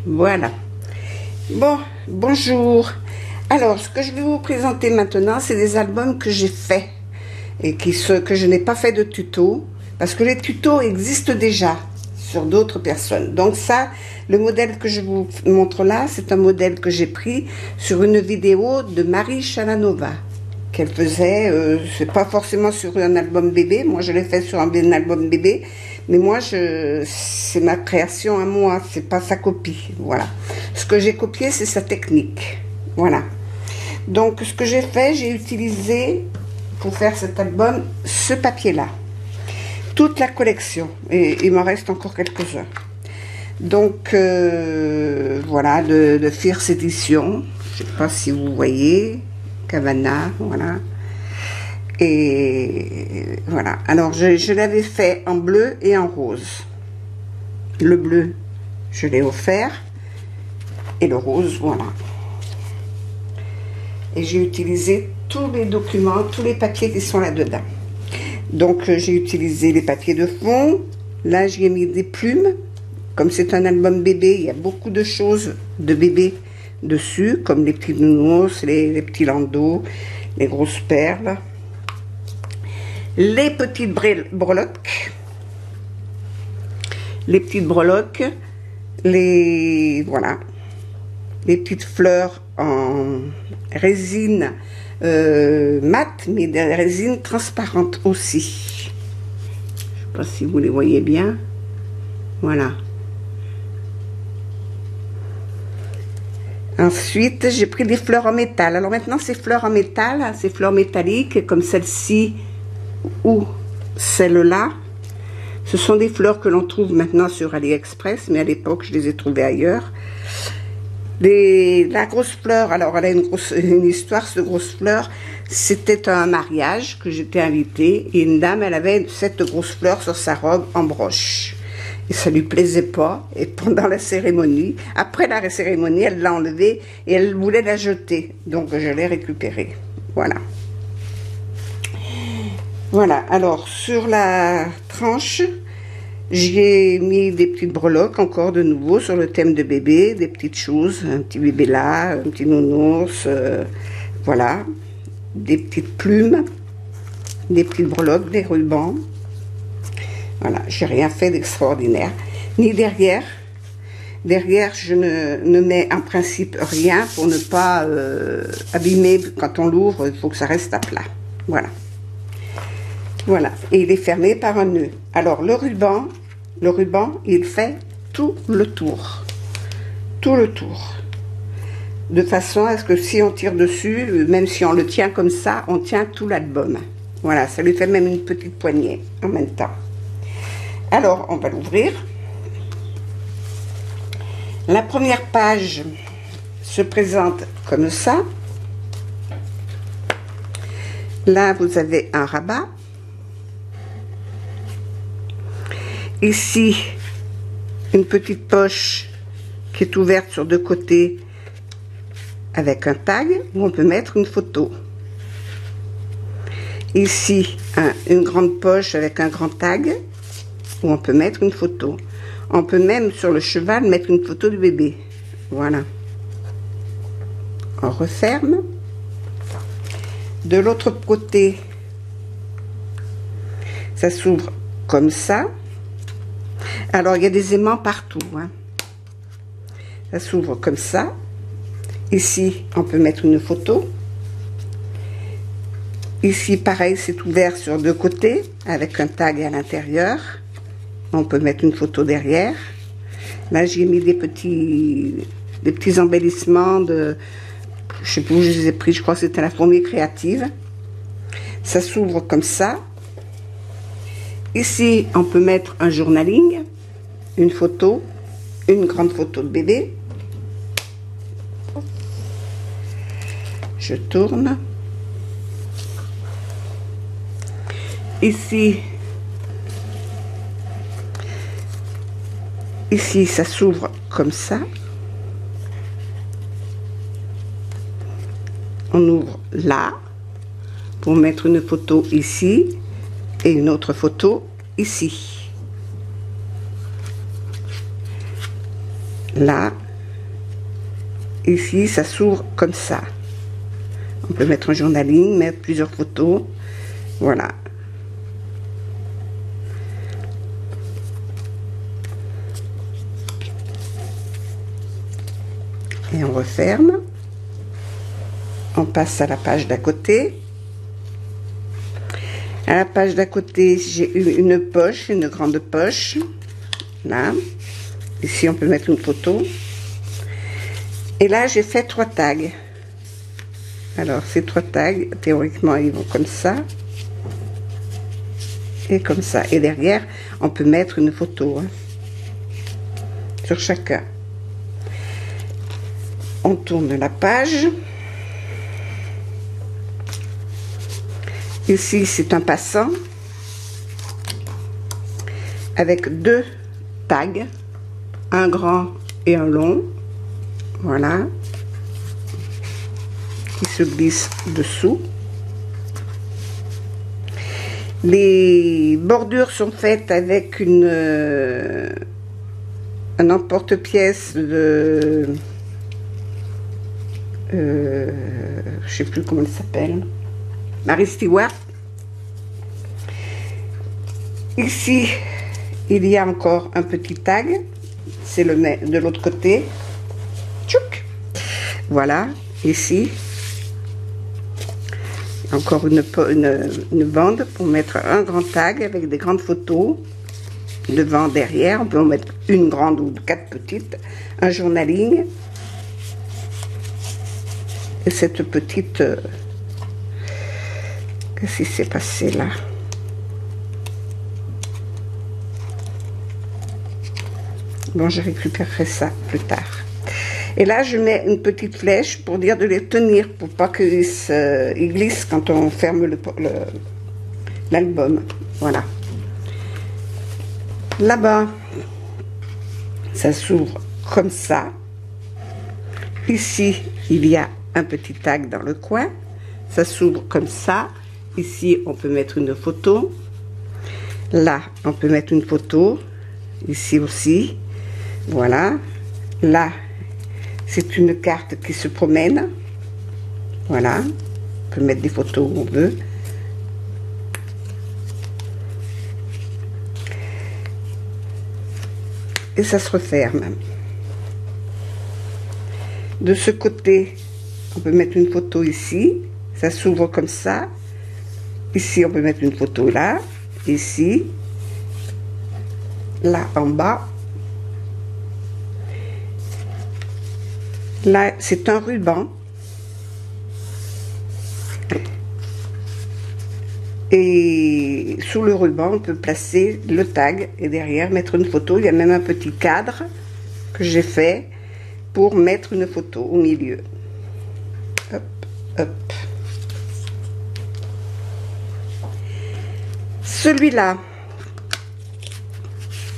Voilà. Bon, bonjour. Alors, ce que je vais vous présenter maintenant, c'est des albums que j'ai faits et que je n'ai pas fait de tuto, parce que les tutos existent déjà sur d'autres personnes. Donc ça, le modèle que je vous montre là, c'est un modèle que j'ai pris sur une vidéo de Marie Chalanova qu'elle faisait, c'est pas forcément sur un album bébé, moi je l'ai fait sur un album bébé, mais moi c'est ma création à moi, c'est pas sa copie, voilà. Ce que j'ai copié, c'est sa technique, voilà. Donc ce que j'ai fait, j'ai utilisé pour faire cet album ce papier là, toute la collection, et il m'en reste encore quelques-uns. Donc voilà, de Fierce Édition, je sais pas si vous voyez, Cavana, voilà. Et voilà, alors je l'avais fait en bleu et en rose. Le bleu, je l'ai offert, et le rose, voilà. Et j'ai utilisé tous les documents, tous les papiers qui sont là-dedans. Donc j'ai utilisé les papiers de fond, là j'ai mis des plumes. Comme c'est un album bébé, il y a beaucoup de choses de bébé dessus, comme les petits nounours, les petits landaux, les grosses perles, les petites breloques, voilà, les petites fleurs en résine mat, mais des résines transparentes aussi. Je sais pas si vous les voyez bien, voilà. Ensuite, j'ai pris des fleurs en métal. Alors maintenant, ces fleurs en métal, ces fleurs métalliques, comme celle-ci ou celle-là, ce sont des fleurs que l'on trouve maintenant sur AliExpress, mais à l'époque, je les ai trouvées ailleurs. La grosse fleur, alors elle a une histoire, cette grosse fleur, c'était un mariage que j'étais invitée, et une dame, elle avait cette grosse fleur sur sa robe en broche. Et ça lui plaisait pas, et pendant la cérémonie, après la cérémonie, elle l'a enlevée et elle voulait la jeter, donc je l'ai récupérée, voilà. Voilà, alors sur la tranche, j'ai mis des petites breloques, encore de nouveau, sur le thème de bébé, des petites choses, un petit bébé là, un petit nounours, voilà, des petites plumes, des petites breloques, des rubans. Voilà, j'ai rien fait d'extraordinaire. Ni derrière. Derrière, je ne mets en principe rien pour ne pas abîmer. Quand on l'ouvre, il faut que ça reste à plat. Voilà. Voilà. Et il est fermé par un nœud. Alors, le ruban, il fait tout le tour. Tout le tour. De façon à ce que si on tire dessus, même si on le tient comme ça, on tient tout l'album. Voilà, ça lui fait même une petite poignée en même temps. Alors, on va l'ouvrir. La première page se présente comme ça. Là, vous avez un rabat. Ici, une petite poche qui est ouverte sur deux côtés avec un tag où on peut mettre une photo. Ici, une grande poche avec un grand tag où on peut mettre une photo. On peut même sur le cheval mettre une photo du bébé. Voilà. On referme. De l'autre côté, ça s'ouvre comme ça. Alors, il y a des aimants partout, hein. Ça s'ouvre comme ça. Ici, on peut mettre une photo. Ici, pareil, c'est ouvert sur deux côtés avec un tag à l'intérieur. On peut mettre une photo derrière. Là, j'ai mis des petits embellissements de... Je sais plus où je les ai pris, je crois que c'était la fourmi créative. Ça s'ouvre comme ça. Ici, on peut mettre un journaling, une photo, une grande photo de bébé. Je tourne. Ici, ça s'ouvre comme ça. On ouvre là pour mettre une photo ici et une autre photo ici. Là Ici, ça s'ouvre comme ça. On peut mettre un journaling, mettre plusieurs photos. Voilà. Et on referme. On passe à la page d'à côté. À la page d'à côté, j'ai une poche, une grande poche. Là. Ici, on peut mettre une photo. Et là, j'ai fait 3 tags. Alors, ces 3 tags, théoriquement, ils vont comme ça. Et comme ça. Et derrière, on peut mettre une photo. Hein, sur chacun. On tourne la page. Ici, c'est un passant avec 2 tags, un grand et un long. Voilà. Qui se glisse dessous. Les bordures sont faites avec un emporte-pièce de... je sais plus comment elle s'appelle. Marie Stewart. Ici, il y a encore un petit tag. C'est le de l'autre côté. Tchouk. Voilà. Ici, encore une bande pour mettre un grand tag avec des grandes photos. Devant, derrière. On peut en mettre une grande ou 4 petites. Un journaling. Et cette petite... qu'est-ce qui s'est passé là? Bon, je récupérerai ça plus tard. Et là, je mets une petite flèche pour dire de les tenir, pour pas qu'ils glissent quand on ferme l'album. Voilà. Là-bas, ça s'ouvre comme ça. Ici, il y a un petit tag dans le coin. Ça s'ouvre comme ça. Ici, on peut mettre une photo. Là, on peut mettre une photo. Ici aussi. Voilà. Là, c'est une carte qui se promène. Voilà. On peut mettre des photos où on veut. Et ça se referme. De ce côté, on peut mettre une photo ici. Ça s'ouvre comme ça. Ici, on peut mettre une photo là. Ici. Là, en bas. Là, c'est un ruban. Et sous le ruban, on peut placer le tag et derrière mettre une photo. Il y a même un petit cadre que j'ai fait pour mettre une photo au milieu. Hop, hop. Celui-là,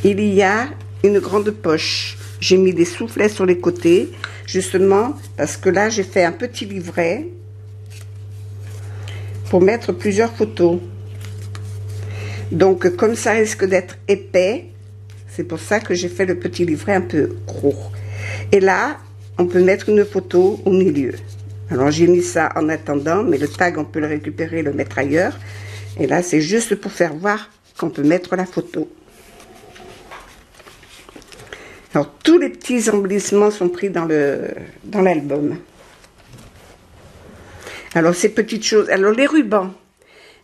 il y a une grande poche. J'ai mis des soufflets sur les côtés, justement parce que là, j'ai fait un petit livret pour mettre plusieurs photos. Donc, comme ça risque d'être épais, c'est pour ça que j'ai fait le petit livret un peu gros. Et là, on peut mettre une photo au milieu. Alors, j'ai mis ça en attendant, mais le tag, on peut le récupérer, le mettre ailleurs. Et là, c'est juste pour faire voir qu'on peut mettre la photo. Alors, tous les petits embellissements sont pris dans l'album. Alors, ces petites choses. Alors, les rubans.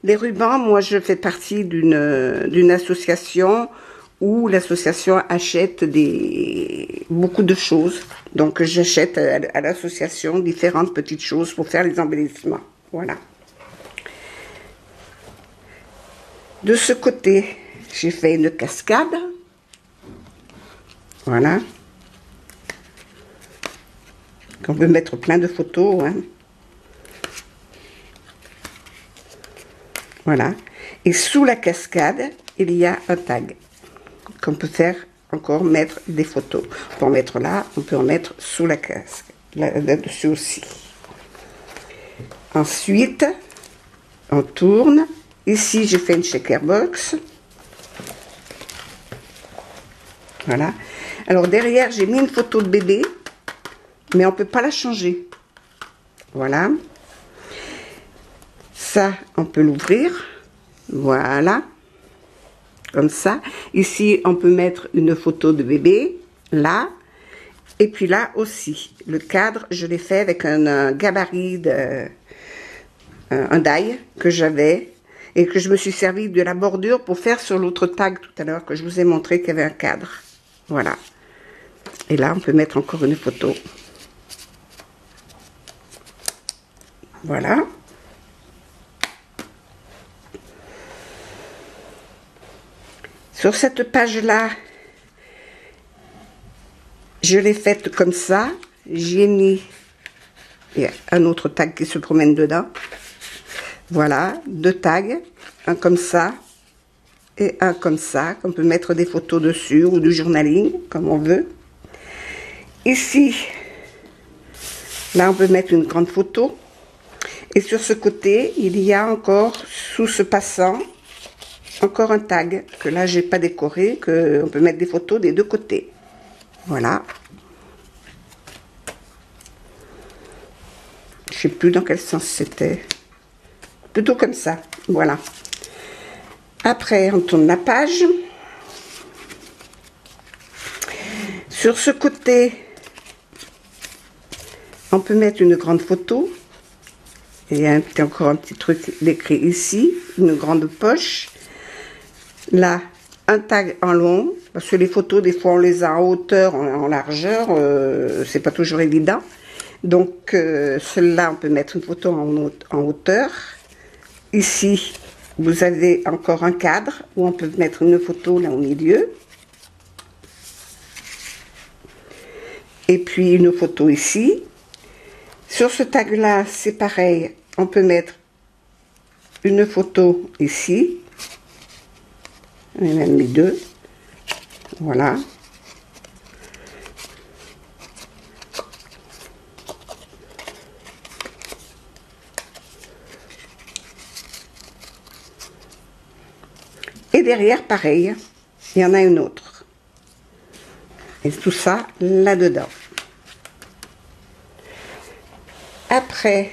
Les rubans, moi, je fais partie d'une association où l'association achète beaucoup de choses. Donc, j'achète à l'association différentes petites choses pour faire les embellissements. Voilà. De ce côté, j'ai fait une cascade. Voilà. On peut mettre plein de photos. Hein. Voilà. Et sous la cascade, il y a un tag qu'on peut faire encore mettre des photos. On peut en mettre là, on peut en mettre sous la cascade, là-dessus aussi. Ensuite, on tourne. Ici, j'ai fait une shaker box. Voilà. Alors derrière, j'ai mis une photo de bébé mais on peut pas la changer. Voilà. Ça, on peut l'ouvrir. Voilà. Comme ça. Ici, on peut mettre une photo de bébé. Là. Et puis là aussi. Le cadre, je l'ai fait avec un gabarit, un die que j'avais. Et que je me suis servi de la bordure pour faire sur l'autre tag tout à l'heure que je vous ai montré qu'il y avait un cadre. Voilà. Et là, on peut mettre encore une photo. Voilà. Sur cette page-là, je l'ai faite comme ça. J'y ai mis un autre tag qui se promène dedans. Voilà, 2 tags, un comme ça et un comme ça, qu'on peut mettre des photos dessus ou du journaling, comme on veut. Ici, là on peut mettre une grande photo. Et sur ce côté, il y a encore, sous ce passant, encore un tag, que là j'ai pas décoré, que on peut mettre des photos des 2 côtés. Voilà. Je sais plus dans quel sens c'était. Plutôt comme ça, voilà. Après, on tourne la page. Sur ce côté, on peut mettre une grande photo. Il y a encore un petit truc écrit ici, une grande poche. Là, un tag en long, parce que les photos, des fois, on les a en hauteur, en largeur, c'est pas toujours évident. Donc, celle-là, on peut mettre une photo en hauteur. Ici, vous avez encore un cadre où on peut mettre une photo là au milieu. Et puis une photo ici. Sur ce tag-là, c'est pareil. On peut mettre une photo ici. On a même mis 2. Voilà. Et derrière, pareil, il y en a une autre. Et tout ça là-dedans. Après,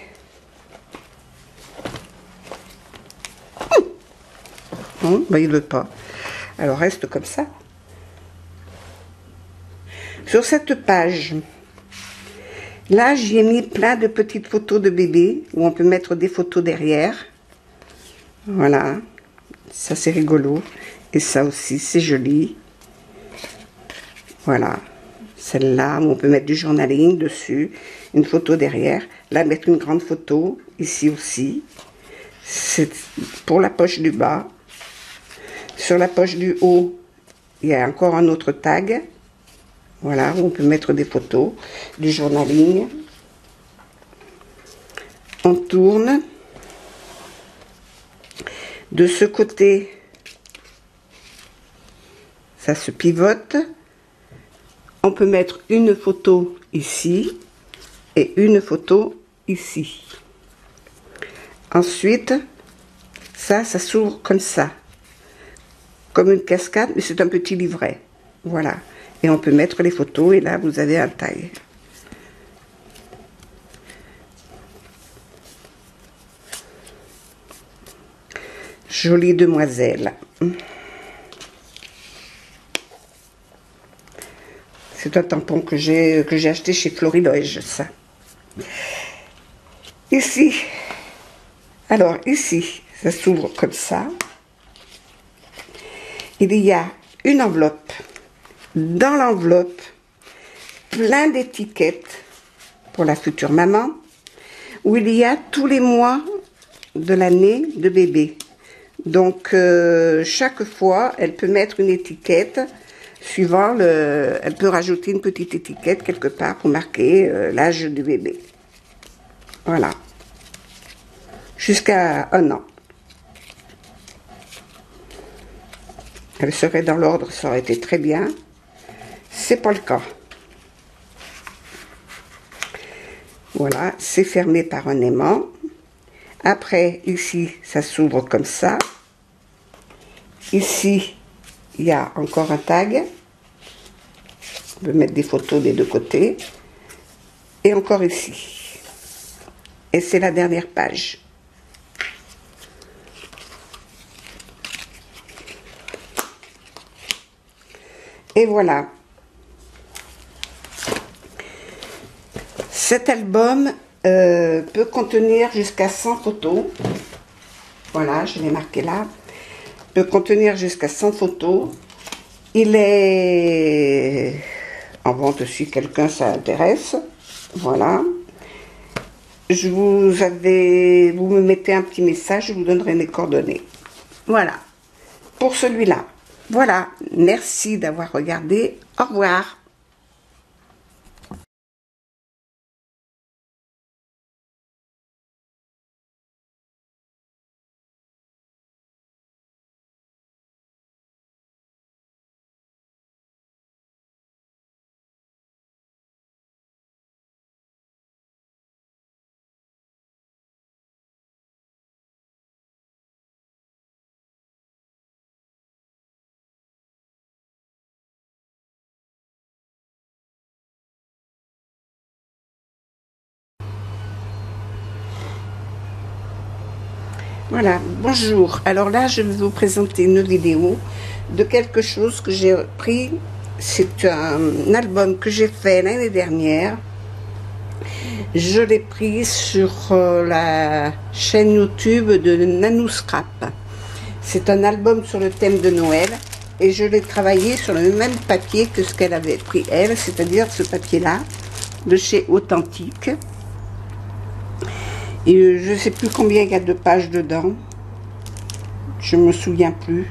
ben, il ne veut pas. Alors, reste comme ça. Sur cette page, là, j'y ai mis plein de petites photos de bébés, où on peut mettre des photos derrière. Voilà. Ça, c'est rigolo. Et ça aussi, c'est joli. Voilà. Celle-là, on peut mettre du journaling dessus. Une photo derrière. Là, mettre une grande photo. Ici aussi. C'est pour la poche du bas. Sur la poche du haut, il y a encore un autre tag. Voilà, où on peut mettre des photos. Du journaling. On tourne. De ce côté, ça se pivote. On peut mettre une photo ici et une photo ici. Ensuite, ça s'ouvre comme ça. Comme une cascade, mais c'est un petit livret. Voilà. Et on peut mettre les photos et là, vous avez un tag. Jolie demoiselle. C'est un tampon que j'ai acheté chez Floriloge, ça. Ici, alors ici, ça s'ouvre comme ça. Il y a une enveloppe. Dans l'enveloppe, plein d'étiquettes pour la future maman, où il y a tous les mois de l'année de bébé. Donc, chaque fois, elle peut mettre une étiquette, suivant elle peut rajouter une petite étiquette quelque part pour marquer l'âge du bébé. Voilà. Jusqu'à 1 an. Elle serait dans l'ordre, ça aurait été très bien. C'est pas le cas. Voilà, c'est fermé par un aimant. Après, ici, ça s'ouvre comme ça. Ici, il y a encore un tag. On peut mettre des photos des 2 côtés. Et encore ici. Et c'est la dernière page. Et voilà. Cet album peut contenir jusqu'à 100 photos. Voilà, je l'ai marqué là. Peut contenir jusqu'à 100 photos. Il est en vente si quelqu'un ça intéresse. Voilà. Vous me mettez un petit message, je vous donnerai mes coordonnées. Voilà. Pour celui-là. Voilà. Merci d'avoir regardé. Au revoir. Voilà, bonjour. Alors là, je vais vous présenter une vidéo de quelque chose que j'ai pris. C'est un album que j'ai fait l'année dernière. Je l'ai pris sur la chaîne YouTube de Nanou Scrap. C'est un album sur le thème de Noël et je l'ai travaillé sur le même papier que ce qu'elle avait pris elle, c'est-à-dire ce papier-là, de chez Authentique. Et je ne sais plus combien il y a de pages dedans. Je ne me souviens plus.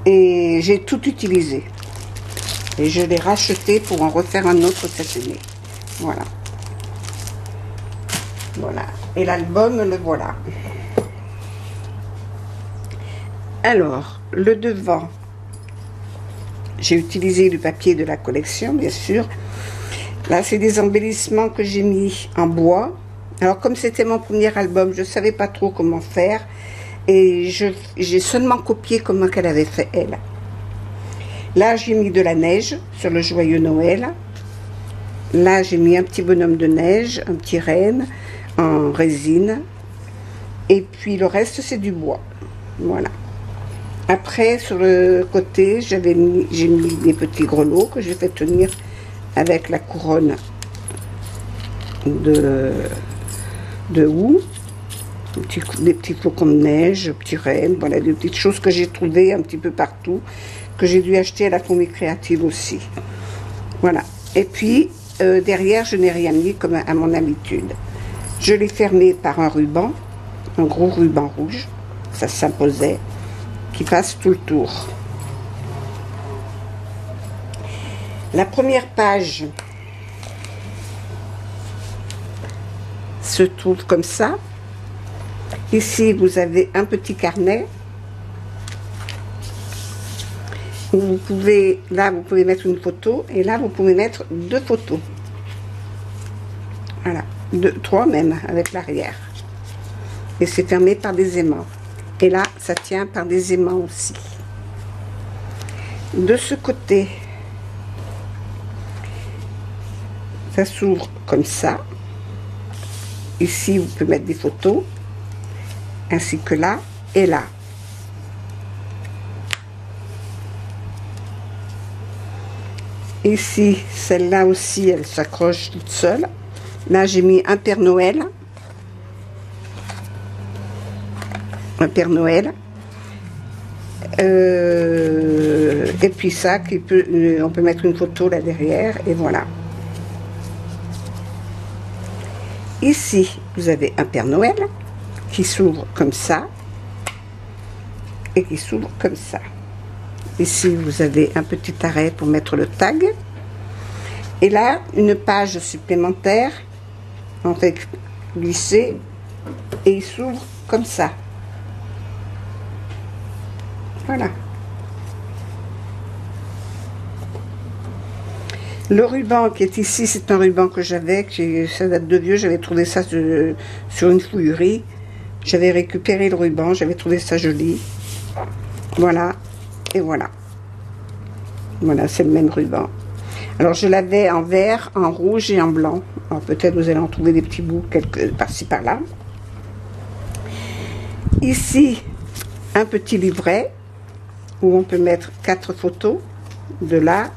Et j'ai tout utilisé. Et je l'ai racheté pour en refaire un autre cette année. Voilà. Voilà. Et l'album, le voilà. Alors, le devant. J'ai utilisé le papier de la collection, bien sûr. Là, c'est des embellissements que j'ai mis en bois. Alors, comme c'était mon premier album, je ne savais pas trop comment faire. Et j'ai seulement copié comment qu'elle avait fait, elle. Là, j'ai mis de la neige sur le joyeux Noël. Là, j'ai mis un petit bonhomme de neige, un petit renne en résine. Et puis, le reste, c'est du bois. Voilà. Après, sur le côté, j'ai mis des petits grelots que j'ai fait tenir avec la couronne de houx, des petits flocons de neige, petits rennes, voilà, des petites choses que j'ai trouvées un petit peu partout, que j'ai dû acheter à la Fourmi Créative aussi. Voilà. Et puis, derrière, je n'ai rien mis comme à mon habitude. Je l'ai fermé par un ruban, un gros ruban rouge, ça s'imposait, qui passe tout le tour. La première page se trouve comme ça. Ici, vous avez un petit carnet. Vous pouvez, là, vous pouvez mettre une photo. Et là, vous pouvez mettre 2 photos. Voilà. 3 même, avec l'arrière. Et c'est fermé par des aimants. Et là, ça tient par des aimants aussi. De ce côté, ça s'ouvre comme ça. Ici, vous pouvez mettre des photos, ainsi que là et là. Ici, celle-là aussi, elle s'accroche toute seule. Là, j'ai mis un Père Noël. Un Père Noël. Et puis ça, on peut mettre une photo là derrière, et voilà. Ici, vous avez un Père Noël qui s'ouvre comme ça et qui s'ouvre comme ça. Ici, vous avez un petit arrêt pour mettre le tag. Et là, une page supplémentaire, on fait glisser et il s'ouvre comme ça. Voilà. Le ruban qui est ici, c'est un ruban que j'avais, ça date de vieux, j'avais trouvé ça sur une fouillerie. J'avais récupéré le ruban, j'avais trouvé ça joli. Voilà, et voilà. Voilà, c'est le même ruban. Alors je l'avais en vert, en rouge et en blanc. Alors peut-être vous allez en trouver des petits bouts quelque par-ci par-là. Ici, un petit livret où on peut mettre 4 photos de là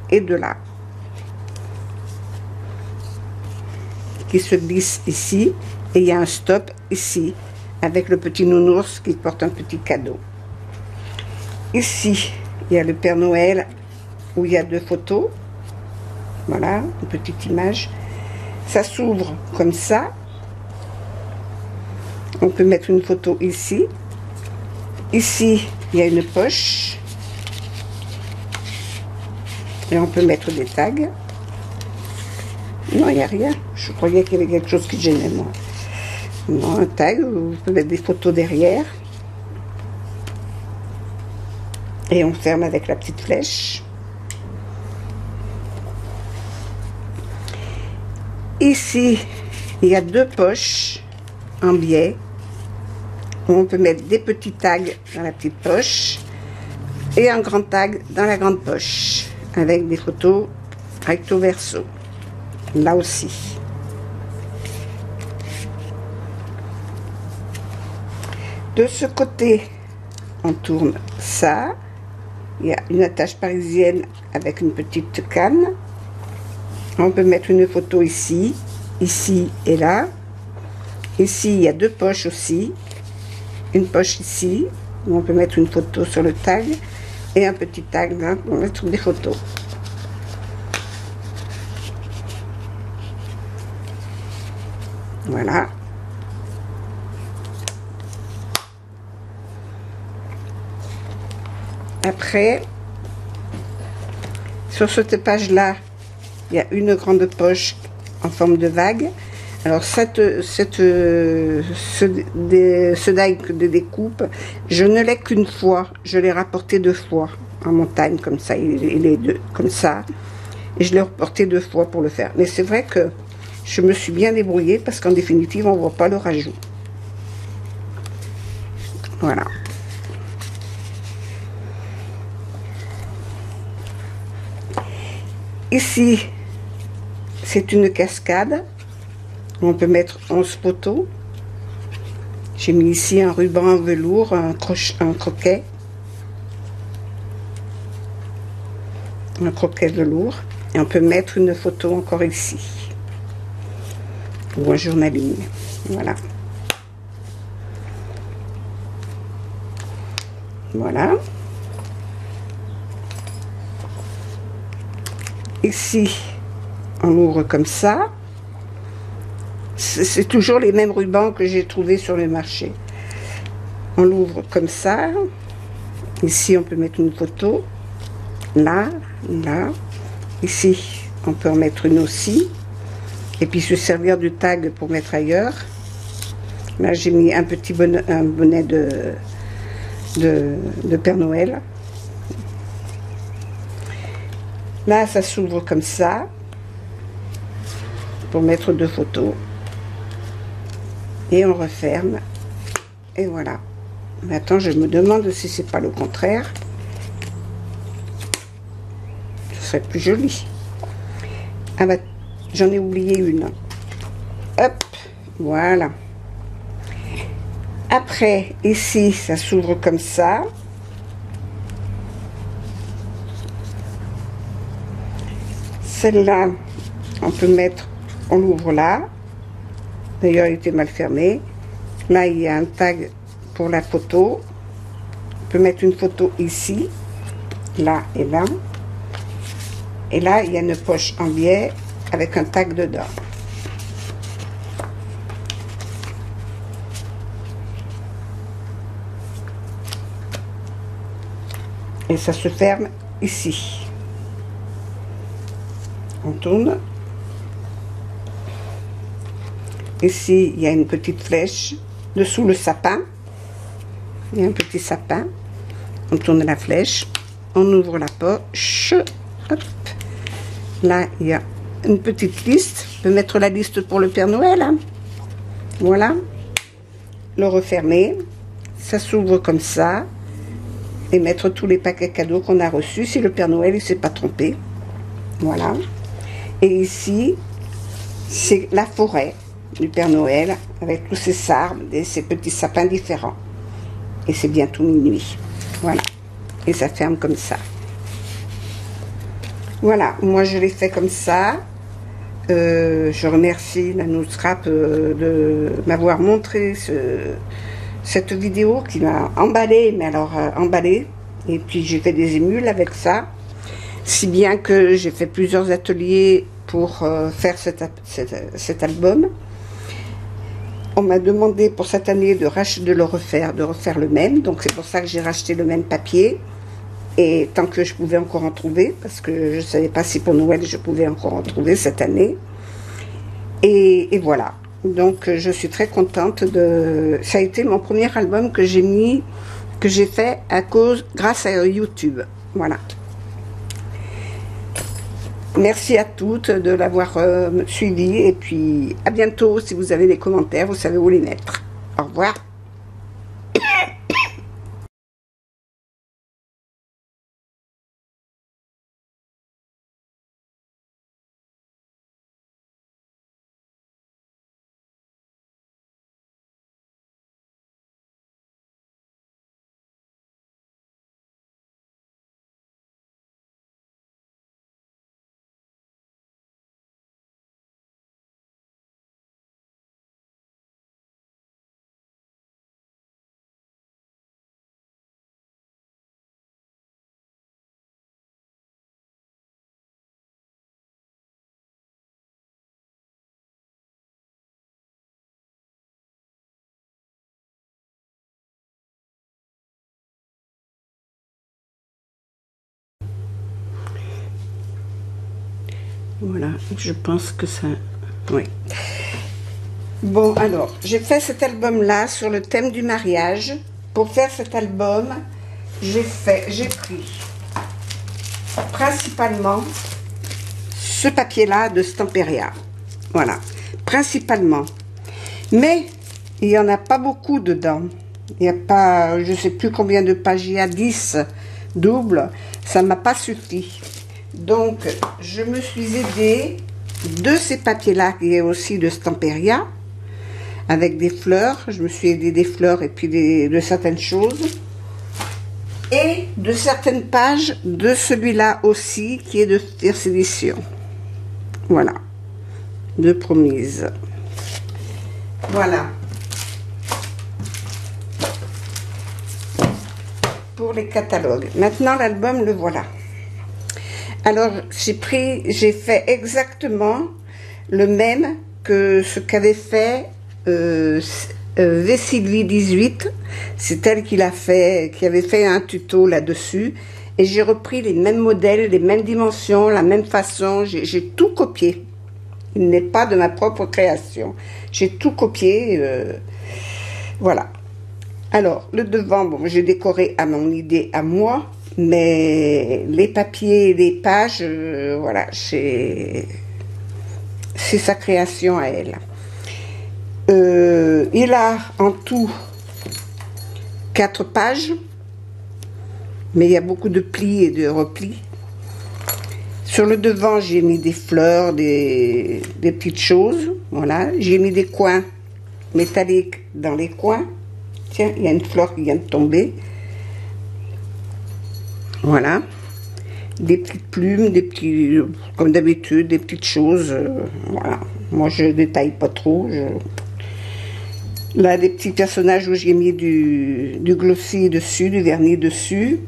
et de là, qui se glisse ici, et il y a un stop ici avec le petit nounours qui porte un petit cadeau. Ici il y a le Père Noël où il y a 2 photos, voilà, une petite image. Ça s'ouvre comme ça, on peut mettre une photo ici. Ici il y a une poche et on peut mettre des tags. Non, il n'y a rien. Je croyais qu'il y avait quelque chose qui gênait, moi. Non, un tag, vous pouvez mettre des photos derrière. Et on ferme avec la petite flèche. Ici, il y a 2 poches en biais. Où on peut mettre des petits tags dans la petite poche. Et un grand tag dans la grande poche. Avec des photos recto verso. Là aussi. De ce côté, on tourne ça. Il y a une attache parisienne avec une petite canne. On peut mettre une photo ici, ici et là. Ici, il y a 2 poches aussi. Une poche ici, où on peut mettre une photo sur le tag. Et un petit tag là pour mettre des photos. Voilà. Après, sur cette page-là, il y a une grande poche en forme de vague. Alors, ce die de découpe, je ne l'ai qu'une fois. Je l'ai rapporté 2 fois en montagne, comme ça. Il est comme ça. Et je l'ai reporté 2 fois pour le faire. Mais c'est vrai que je me suis bien débrouillée parce qu'en définitive, on ne voit pas le rajout. Voilà. Ici, c'est une cascade. On peut mettre 11 photos. J'ai mis ici un ruban en velours, un croquet. Un croquet velours. Et on peut mettre une photo encore ici. Ou un journaling. Voilà. Voilà. Ici, on ouvre comme ça. C'est toujours les mêmes rubans que j'ai trouvés sur le marché. On l'ouvre comme ça. Ici, on peut mettre une photo. Là, là. Ici, on peut en mettre une aussi. Et puis se servir du tag pour mettre ailleurs. Là, j'ai mis un petit bonnet, de Père Noël. Là, ça s'ouvre comme ça. Pour mettre 2 photos. Et on referme. Et voilà. Maintenant, je me demande si c'est pas le contraire. Ce serait plus joli. Ah bah, j'en ai oublié une. Hop, voilà. Après, ici, ça s'ouvre comme ça. Celle-là, on peut mettre, on l'ouvre là. D'ailleurs, il était mal fermé. Là, il y a un tag pour la photo. On peut mettre une photo ici, là et là. Et là, il y a une poche en biais avec un tag dedans. Et ça se ferme ici. On tourne. Ici, il y a une petite flèche. Dessous le sapin. Il y a un petit sapin. On tourne la flèche. On ouvre la poche. Hop. Là, il y a une petite liste. On peut mettre la liste pour le Père Noël. Hein. Voilà. Le refermer. Ça s'ouvre comme ça. Et mettre tous les paquets cadeaux qu'on a reçus si le Père Noël ne s'est pas trompé. Voilà. Et ici, c'est la forêt du Père Noël, avec tous ces arbres et ces petits sapins différents. Et c'est bientôt minuit. Voilà. Et ça ferme comme ça. Voilà, moi je l'ai fait comme ça. Je remercie la Noustrap de m'avoir montré cette vidéo qui m'a emballé, mais alors emballé. Et puis j'ai fait des émules avec ça. Si bien que j'ai fait plusieurs ateliers pour faire cet album. On m'a demandé pour cette année de refaire le même. Donc c'est pour ça que j'ai racheté le même papier. Et tant que je pouvais encore en trouver, parce que je ne savais pas si pour Noël je pouvais encore en trouver cette année. Et voilà. Donc je suis très contente de... Ça a été mon premier album que j'ai fait grâce à YouTube. Voilà. Merci à toutes de l'avoir suivi. Et puis à bientôt. Si vous avez des commentaires, vous savez où les mettre. Au revoir. Voilà, je pense que ça... Oui. Bon, alors, j'ai fait cet album-là sur le thème du mariage. Pour faire cet album, j'ai pris principalement ce papier-là de Stamperia. Voilà, principalement. Mais il n'y en a pas beaucoup dedans. Il n'y a pas, je ne sais plus combien de pages il y a, 10 doubles. Ça ne m'a pas suffi. Donc, je me suis aidée de ces papiers-là, qui est aussi de Stamperia, avec des fleurs. Je me suis aidée des fleurs et puis de certaines choses. Et de certaines pages de celui-là aussi, qui est de Fierce Édition. Voilà. De Promise. Voilà. Pour les catalogues. Maintenant, l'album, le voilà. Alors, j'ai fait exactement le même que ce qu'avait fait Vessilvi 18. C'est elle qui avait fait un tuto là-dessus. Et j'ai repris les mêmes modèles, les mêmes dimensions, la même façon. J'ai tout copié. Il n'est pas de ma propre création. J'ai tout copié. Voilà. Alors, le devant, bon, j'ai décoré à mon idée, à moi. Mais les papiers et les pages, voilà, c'est sa création à elle. Il a en tout 4 pages, mais il y a beaucoup de plis et de replis. Sur le devant, j'ai mis des fleurs, des petites choses, voilà. J'ai mis des coins métalliques dans les coins. Tiens, il y a une fleur qui vient de tomber. Voilà, des petites plumes, des petits, comme d'habitude, des petites choses. Voilà, moi je détaille pas trop. Là, des petits personnages où j'ai mis du glossy dessus, du vernis dessus.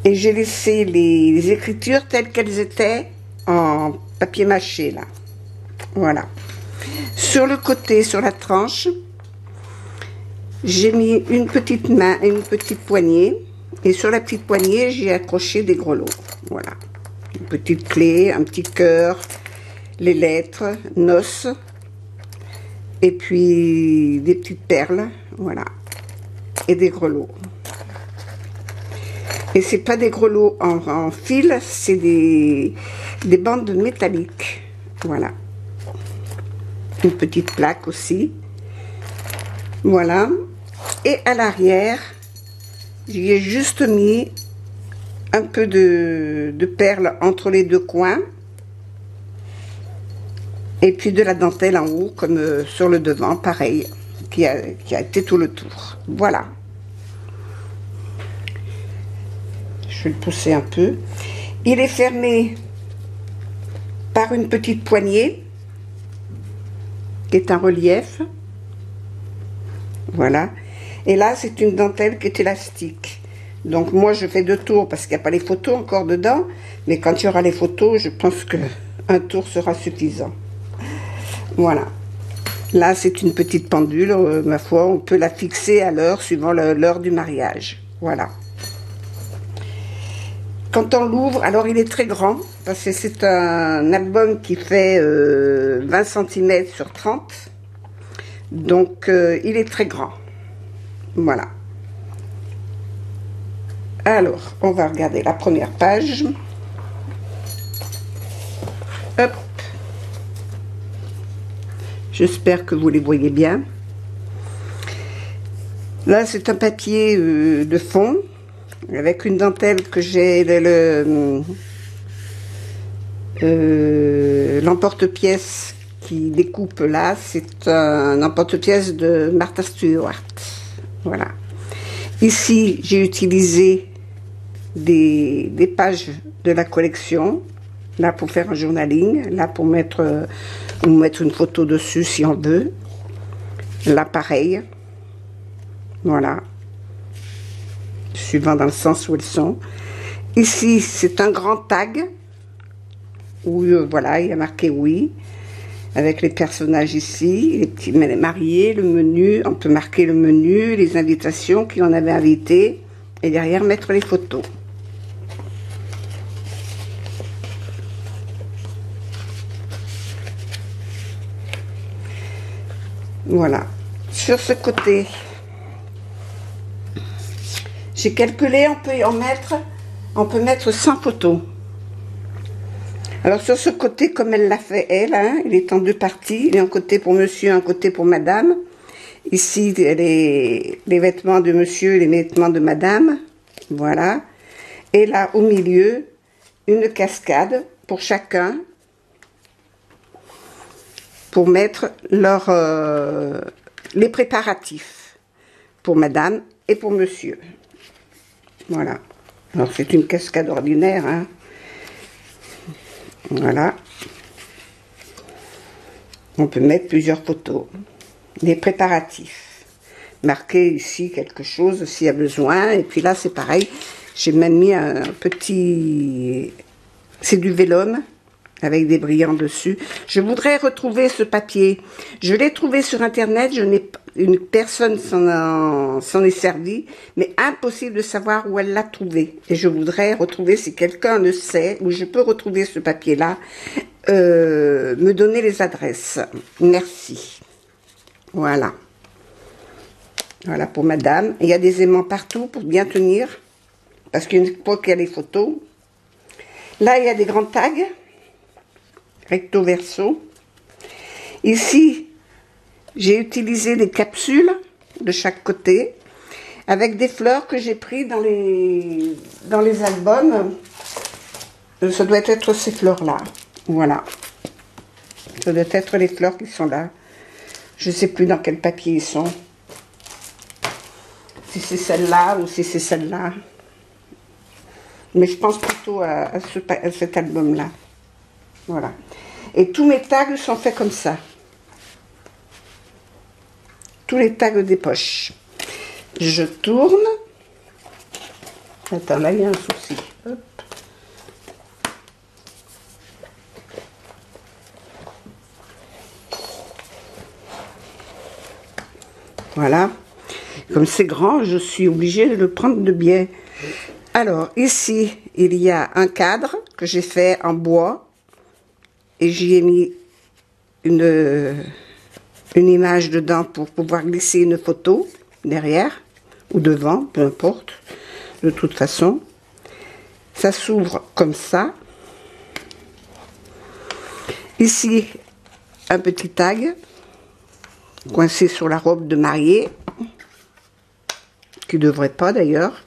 Et j'ai laissé les écritures telles qu'elles étaient en papier mâché, là. Voilà. Sur le côté, sur la tranche, j'ai mis une petite main et une petite poignée. Et sur la petite poignée, j'ai accroché des grelots. Voilà. Une petite clé, un petit cœur, les lettres, noces. Et puis des petites perles. Voilà. Et des grelots. Et c'est pas des grelots en fil, c'est des bandes métalliques. Voilà. Une petite plaque aussi. Voilà. Et à l'arrière, j'y ai juste mis un peu de perles entre les deux coins. Et puis de la dentelle en haut, comme sur le devant, pareil, qui a été tout le tour. Voilà. Je vais le pousser un peu. Il est fermé par une petite poignée, qui est un relief. Voilà. Et là, c'est une dentelle qui est élastique. Donc moi, je fais 2 tours parce qu'il n'y a pas les photos encore dedans. Mais quand il y aura les photos, je pense que un tour sera suffisant. Voilà. Là, c'est une petite pendule. Ma foi, on peut la fixer à l'heure, suivant l'heure du mariage. Voilà. Quand on l'ouvre, alors il est très grand. Parce que c'est un album qui fait 20 cm sur 30. Donc, il est très grand. Voilà. Alors, on va regarder la première page. Hop. J'espère que vous les voyez bien. Là, c'est un papier de fond avec une dentelle que j'ai l'emporte-pièce qui découpe là. C'est un emporte-pièce de Martha Stewart. Voilà. Ici, j'ai utilisé des pages de la collection. Là, pour faire un journaling. Là, pour mettre une photo dessus si on veut. Là, pareil. Voilà. Suivant dans le sens où elles sont. Ici, c'est un grand tag. Où, voilà, il y a marqué oui. Avec les personnages ici, les petits mariés, le menu. On peut marquer le menu, les invitations qui en avaient invité. Et derrière, mettre les photos. Voilà. Sur ce côté, j'ai calculé, on peut mettre 100 photos. Alors sur ce côté, comme elle l'a fait elle, hein, il est en 2 parties. Il est un côté pour monsieur, un côté pour madame. Ici, les vêtements de monsieur, les vêtements de madame. Voilà. Et là, au milieu, une cascade pour chacun. Pour mettre les préparatifs pour madame et pour monsieur. Voilà. Alors c'est une cascade ordinaire, hein. Voilà. On peut mettre plusieurs photos. Les préparatifs. Marquer ici quelque chose s'il y a besoin. Et puis là c'est pareil. J'ai même mis un petit... C'est du vélum. Avec des brillants dessus. Je voudrais retrouver ce papier. Je l'ai trouvé sur internet. Une personne s'en est servie, mais impossible de savoir où elle l'a trouvé. Et je voudrais retrouver, si quelqu'un le sait, où je peux retrouver ce papier-là, me donner les adresses. Merci. Voilà. Voilà pour madame. Il y a des aimants partout pour bien tenir. Parce qu'une fois qu'il y a les photos. Là, il y a des grands tags. Recto verso. Ici, j'ai utilisé des capsules de chaque côté avec des fleurs que j'ai pris dans les albums. Ça doit être ces fleurs-là. Voilà. Ça doit être les fleurs qui sont là. Je ne sais plus dans quel papier ils sont. Si c'est celle-là ou si c'est celle-là. Mais je pense plutôt à cet album-là. Voilà. Et tous mes tags sont faits comme ça. Tous les tags des poches. Je tourne. Attends, là, il y a un souci. Hop. Voilà. Comme c'est grand, je suis obligée de le prendre de biais. Alors, ici, il y a un cadre que j'ai fait en bois. Et j'y ai mis une image dedans pour pouvoir glisser une photo derrière ou devant, peu importe. De toute façon, ça s'ouvre comme ça. Ici, un petit tag coincé sur la robe de mariée, qui ne devrait pas d'ailleurs.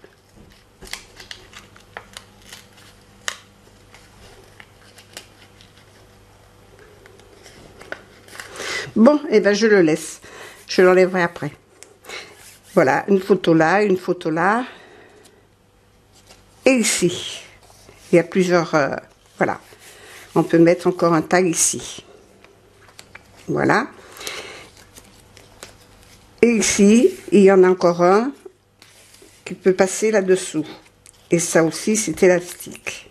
Bon, et ben je le laisse. Je l'enlèverai après. Voilà, une photo là, une photo là. Et ici. Il y a plusieurs... voilà. On peut mettre encore un tag ici. Voilà. Et ici, il y en a encore un qui peut passer là-dessous. Et ça aussi, c'est élastique.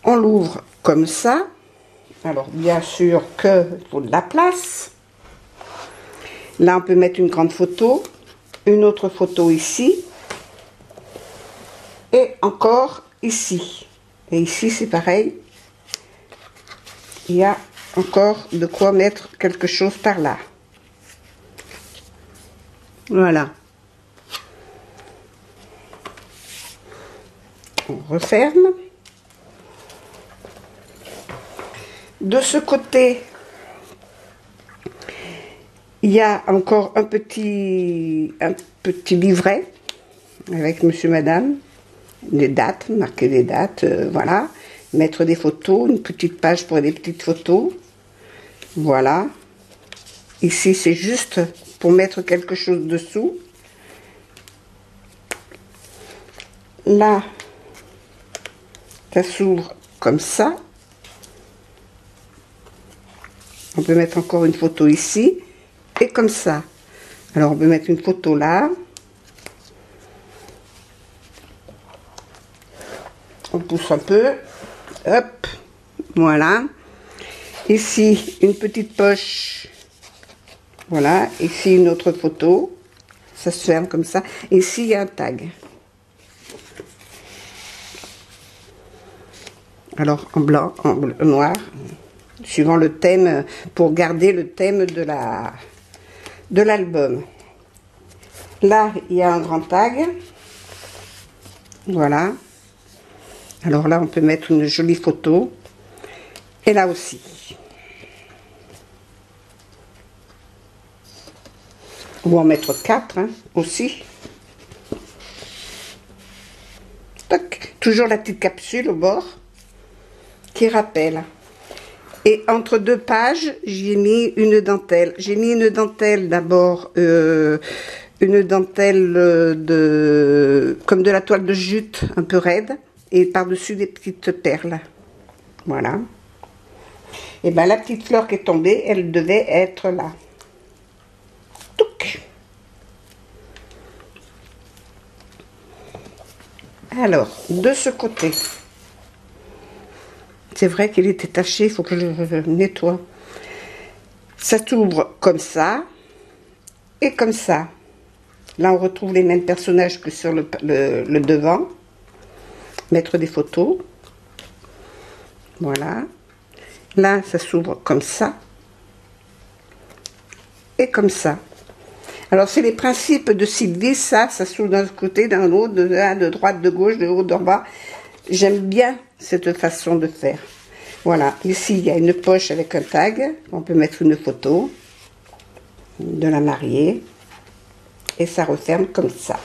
On l'ouvre comme ça. Alors, bien sûr qu'il faut de la place. Là, on peut mettre une grande photo. Une autre photo ici. Et encore ici. Et ici, c'est pareil. Il y a encore de quoi mettre quelque chose par là. Voilà. On referme. De ce côté, il y a encore un petit livret avec monsieur, madame, des dates, marquer des dates, voilà. Mettre des photos, une petite page pour des petites photos. Voilà. Ici, c'est juste pour mettre quelque chose dessous. Là, ça s'ouvre comme ça. On peut mettre encore une photo ici. Et comme ça. Alors, on peut mettre une photo là. On pousse un peu. Hop. Voilà. Ici, une petite poche. Voilà. Ici, une autre photo. Ça se ferme comme ça. Ici, il y a un tag. Alors, en blanc, en noir. Suivant le thème, pour garder le thème de l'album. Là, il y a un grand tag. Voilà. Alors là, on peut mettre une jolie photo. Et là aussi. Ou en mettre 4, hein, aussi. Toc. Toujours la petite capsule au bord qui rappelle. Et entre deux pages, j'ai mis une dentelle. J'ai mis une dentelle d'abord, une dentelle comme de la toile de jute, un peu raide, et par-dessus des petites perles. Voilà. Et bien la petite fleur qui est tombée, elle devait être là. Touc. Alors, de ce côté, c'est vrai qu'il était taché, il faut que je le nettoie. Ça s'ouvre comme ça et comme ça. Là, on retrouve les mêmes personnages que sur le devant. Mettre des photos. Voilà. Là, ça s'ouvre comme ça. Et comme ça. Alors, c'est les principes de Sylvie. Ça s'ouvre d'un côté, d'un autre, de droite, de gauche, de haut, d'en bas. J'aime bien cette façon de faire. Voilà. Ici, il y a une poche avec un tag. On peut mettre une photo de la mariée. Et ça referme comme ça.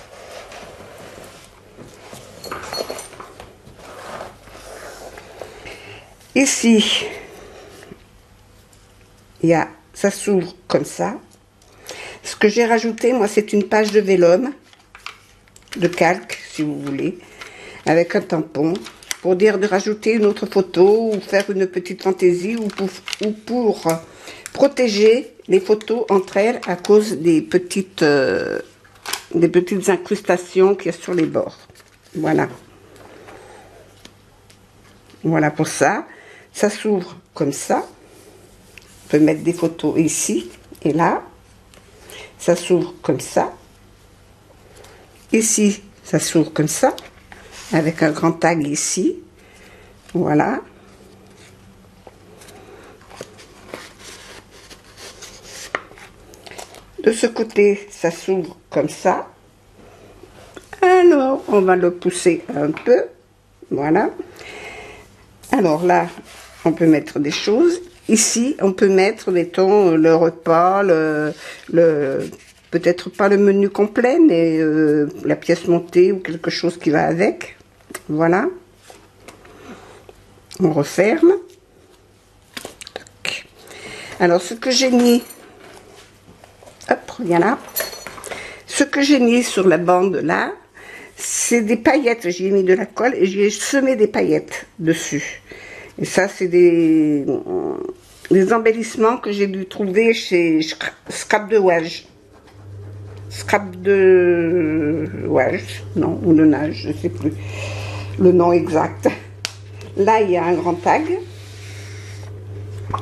Ici, ça s'ouvre comme ça. Ce que j'ai rajouté, moi, c'est une page de vélum, de calque, si vous voulez, avec un tampon, pour dire de rajouter une autre photo, ou faire une petite fantaisie, ou pour protéger les photos entre elles à cause des petites incrustations qu'il y a sur les bords. Voilà. Voilà pour ça. Ça s'ouvre comme ça. On peut mettre des photos ici et là. Ça s'ouvre comme ça. Ici, ça s'ouvre comme ça. Avec un grand tag ici. Voilà. De ce côté, ça s'ouvre comme ça. Alors, on va le pousser un peu. Voilà. Alors là, on peut mettre des choses. Ici, on peut mettre, mettons, le repas, peut-être pas le menu complet, mais la pièce montée ou quelque chose qui va avec. Voilà. On referme. Alors, ce que j'ai mis, hop, reviens là. Ce que j'ai mis sur la bande là, c'est des paillettes. J'y ai mis de la colle et j'y ai semé des paillettes dessus. Et ça, c'est des embellissements que j'ai dû trouver chez Scrap de Wage. Scrap de Wage, non, ou de Nage, je ne sais plus le nom exact. Là, il y a un grand tag.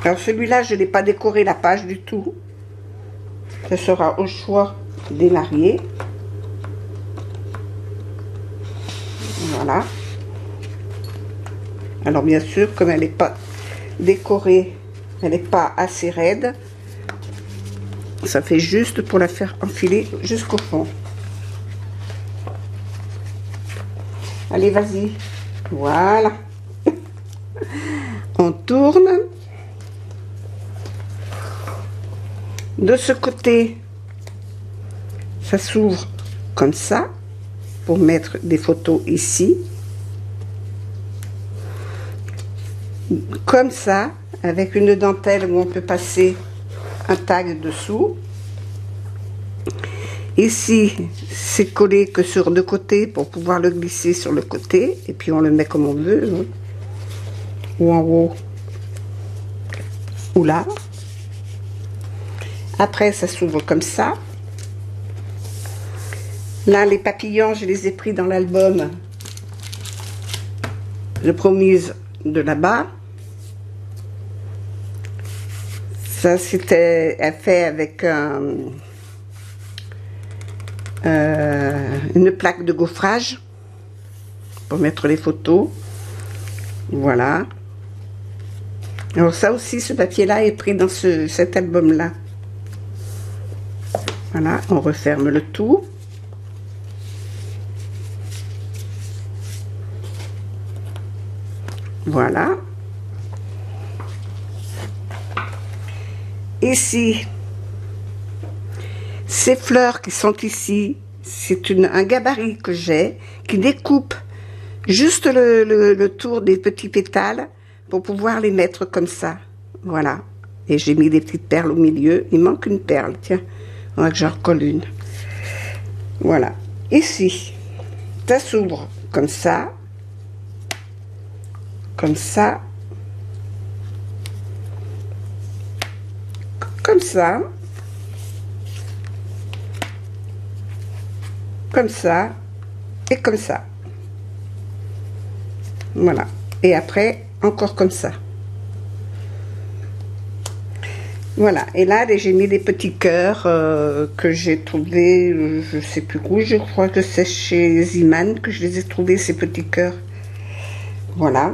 Alors celui-là, je n'ai pas décoré la page du tout. Ce sera au choix des mariés. Voilà. Alors bien sûr, comme elle n'est pas décorée, elle n'est pas assez raide, ça fait juste pour la faire enfiler jusqu'au fond. Allez, vas-y. Voilà. On tourne. De ce côté, ça s'ouvre comme ça pour mettre des photos ici. Comme ça, avec une dentelle où on peut passer un tag dessous. Ici, c'est collé que sur deux côtés pour pouvoir le glisser sur le côté. Et puis on le met comme on veut. Hein. Ou en haut. Ou là. Après, ça s'ouvre comme ça. Là, les papillons, je les ai pris dans l'album de Promise de là-bas. Ça, c'était fait avec une plaque de gaufrage pour mettre les photos. Voilà. Alors ça aussi, ce papier-là est pris dans cet album-là. Voilà, on referme le tout. Voilà. Ici, ces fleurs qui sont ici, c'est un gabarit que j'ai qui découpe juste le tour des petits pétales pour pouvoir les mettre comme ça. Voilà. Et j'ai mis des petites perles au milieu. Il manque une perle, tiens. On va que j'en recolle une. Voilà. Ici, ça s'ouvre comme ça. Comme ça. Comme ça. Comme ça. Et comme ça. Voilà. Et après, encore comme ça. Voilà, et là j'ai mis des petits cœurs que j'ai trouvés, je sais plus où, je crois que c'est chez Ziman que je les ai trouvés, ces petits cœurs. Voilà.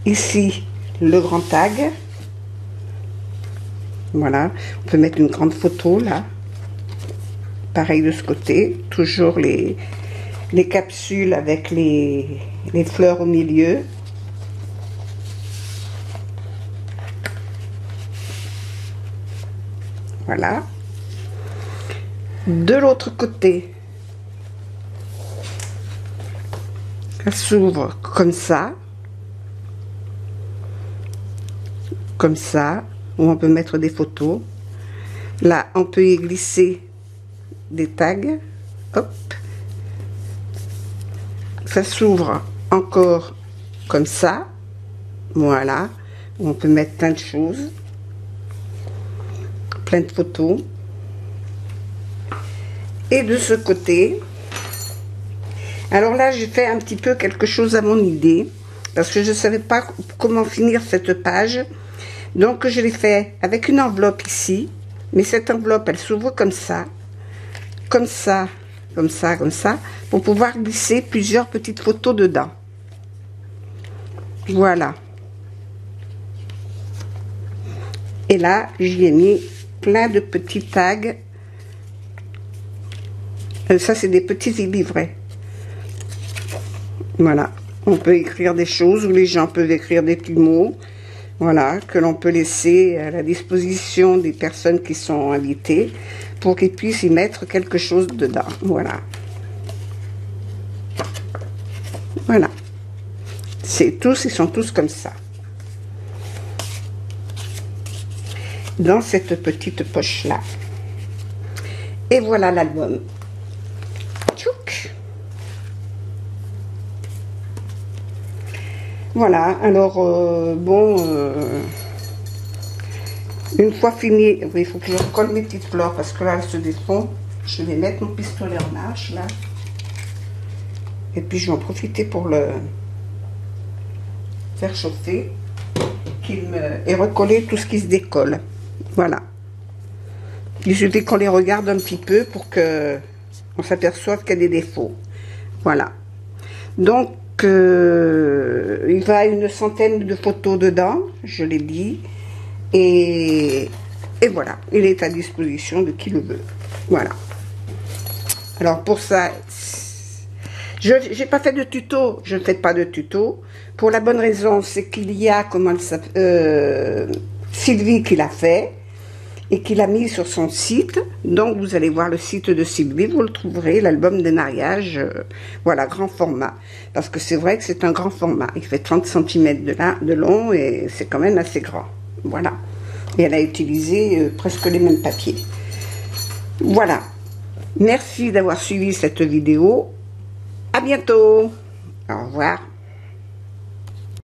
Ici, le grand tag. Voilà, on peut mettre une grande photo là. Pareil de ce côté, toujours les capsules avec les fleurs au milieu. Voilà. De l'autre côté, ça s'ouvre comme ça, où on peut mettre des photos. Là, on peut y glisser des tags. Hop. Ça s'ouvre encore comme ça. Voilà. On peut mettre plein de choses. Plein de photos. Et de ce côté, alors là j'ai fait un petit peu quelque chose à mon idée parce que je ne savais pas comment finir cette page, donc je l'ai fait avec une enveloppe ici, mais cette enveloppe elle s'ouvre comme ça, comme ça, comme ça, comme ça, pour pouvoir glisser plusieurs petites photos dedans. Voilà. Et là j'y ai mis plein de petits tags. Ça, c'est des petits livrets. Voilà. On peut écrire des choses ou les gens peuvent écrire des petits mots. Voilà. Que l'on peut laisser à la disposition des personnes qui sont invitées pour qu'ils puissent y mettre quelque chose dedans. Voilà. Voilà. C'est tous, ils sont tous comme ça. dans cette petite poche là. Et voilà l'album. Tchouk. Voilà, alors une fois fini, il faut que je recolle mes petites fleurs parce que là elles se défont. Je vais mettre mon pistolet en marche là. Et puis je vais en profiter pour le faire chauffer et recoller tout ce qui se décolle. Voilà. Il suffit qu'on les regarde un petit peu pour que on s'aperçoive qu'il y a des défauts. Voilà. Donc il va une centaine de photos dedans, je l'ai dit. Et voilà, il est à disposition de qui le veut. Voilà. Alors pour ça, je n'ai pas fait de tuto, je ne fais pas de tuto. Pour la bonne raison, c'est qu'il y a Sylvie qui l'a fait et qui l'a mis sur son site. Donc vous allez voir le site de Sylvie, vous le trouverez, l'album des mariages, voilà, grand format. Parce que c'est vrai que c'est un grand format, il fait 30 cm de long et c'est quand même assez grand. Voilà. Et elle a utilisé presque les mêmes papiers. Voilà. Merci d'avoir suivi cette vidéo. À bientôt. Au revoir.